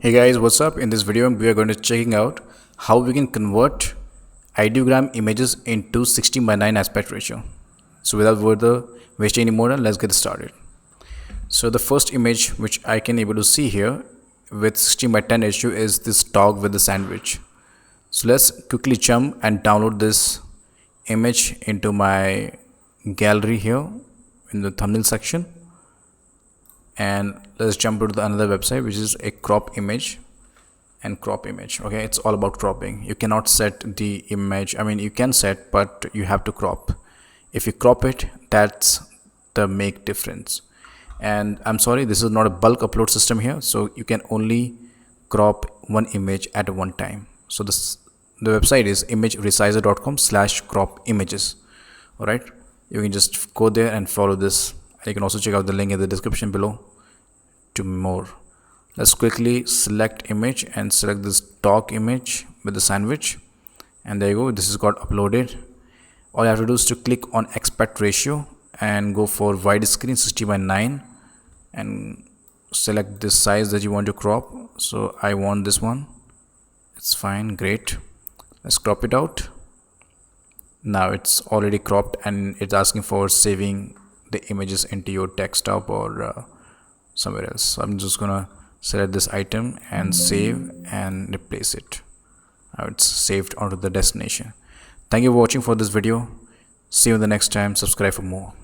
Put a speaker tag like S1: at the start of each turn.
S1: Hey guys, what's up? In this video we are going to checking out how we can convert ideogram images into 16:9 aspect ratio. So without further wasting any more time, let's get started. So the first image which I can able to see here with 16:10 ratio is this dog with the sandwich. So let's quickly jump and download this image into my gallery here in the thumbnail section. And let's jump to another website which is a crop image and crop image. Okay, it's all about cropping. You cannot set the image, you can set, but you have to crop. If you crop it, that's the make difference. And I'm sorry, this is not a bulk upload system here, so you can only crop one image at one time. So the website is imageresizer.com/crop images. All right, you can just go there and follow this. You can also check out the link in the description below to more. Let's quickly select image and select this dog image with the sandwich, and there you go, this is got uploaded. All you have to do is to click on aspect ratio and go for widescreen 60:9 and select this size that you want to crop. So I want this one. It's fine, great. Let's crop it out. Now it's already cropped and it's asking for saving the images into your desktop or somewhere else. So I'm just gonna select this item and save and replace it. Now it's saved onto the destination. Thank you for watching for this video. See you the next time. Subscribe for more.